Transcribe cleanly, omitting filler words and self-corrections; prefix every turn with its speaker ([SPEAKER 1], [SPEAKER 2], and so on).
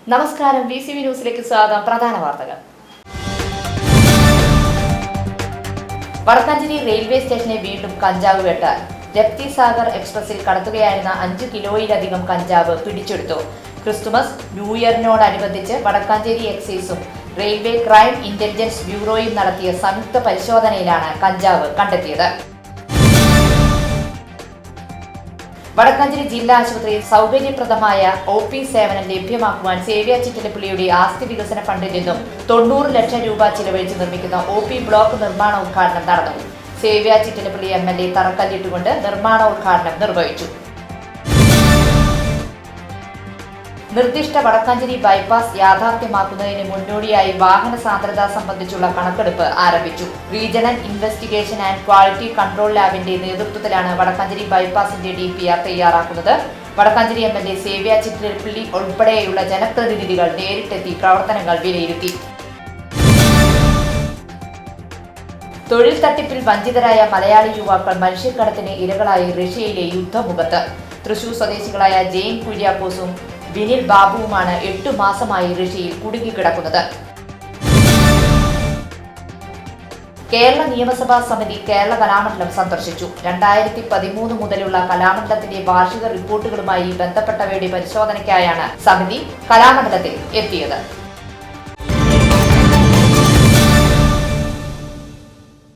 [SPEAKER 1] നമസ്കാരം, VCV ന്യൂസിലേക്ക് സ്വാഗതം. പ്രധാന വാർത്തകൾ. വടക്കാഞ്ചേരി റെയിൽവേ സ്റ്റേഷനെ വീണ്ടും കഞ്ചാവ് വേട്ട. രപ്തി സാഗർ എക്സ്പ്രസിൽ കടത്തുകയായിരുന്ന 5 കിലോയിലധികം കഞ്ചാവ് പിടിച്ചെടുത്തു. ക്രിസ്തുമസ് ന്യൂ ഇയറിനോടനുബന്ധിച്ച് വടക്കാഞ്ചേരി എക്സൈസും റെയിൽവേ ക്രൈം ഇന്റലിജൻസ് ബ്യൂറോയും നടത്തിയ സംയുക്ത പരിശോധനയിലാണ് കഞ്ചാവ് കണ്ടെത്തിയത്. വടക്കാഞ്ചേരി ജില്ലാ ആശുപത്രിയിൽ സൗകര്യപ്രദമായ OP സേവനം ലഭ്യമാക്കുവാൻ സേവ്യ ചിറ്റലപ്പള്ളിയുടെ ആസ്തി വികസന ഫണ്ടിൽ നിന്നും 90 ലക്ഷം രൂപ ചിലവഴിച്ച് നിർമ്മിക്കുന്ന OP ബ്ലോക്ക് നിർമ്മാണ ഉദ്ഘാടനം നടന്നു. സേവ്യ ചിറ്റലപ്പള്ളി MLA തറക്കല്ലിട്ടുകൊണ്ട് നിർമ്മാണോദ്ഘാടനം നിർവഹിച്ചു. നിർദ്ദിഷ്ട വടക്കാഞ്ചേരി ബൈപ്പാസ് യാഥാർത്ഥ്യമാക്കുന്നതിന് മുന്നോടിയായി വാഹന സാന്ദ്രത സംബന്ധിച്ചുള്ള കണക്കെടുപ്പ് ആരംഭിച്ചു. Regional investigation and quality control ലാബിന്റെ നേതൃത്വത്തിലാണ് വടക്കാഞ്ചേരി ബൈപ്പാസിന്റെ DPR തയ്യാറാക്കുന്നത്. വടക്കാഞ്ചേരി MLA സേവ്യ ചിറ്റലപ്പള്ളി ഉൾപ്പെടെയുള്ള ജനപ്രതിനിധികൾ നേരിട്ടെത്തി പ്രവർത്തനങ്ങൾ വിലയിരുത്തി. തൊഴിൽ തട്ടിപ്പിൽ വഞ്ചിതരായ മലയാളി യുവാക്കൾ മനുഷ്യക്കടത്തിന് ഇരകളായി റഷ്യയിലെ യുദ്ധമുഖത്ത്. തൃശൂർ സ്വദേശികളായ ജെയിൻ കുര്യാക്കോസും വിനിൽ ബാബുവുമാണ് 8 മാസമായി റഷ്യയിൽ കുടുങ്ങിക്കിടക്കുന്നത്. കേരള നിയമസഭാ സമിതി കേരള കലാമണ്ഡലം സന്ദർശിച്ചു. 2013 മുതലുള്ള കലാമണ്ഡലത്തിന്റെ വാർഷിക റിപ്പോർട്ടുകളുമായി ബന്ധപ്പെട്ടവയുടെ പരിശോധനയ്ക്കായാണ് സമിതി കലാമണ്ഡലത്തിൽ എത്തിയത്.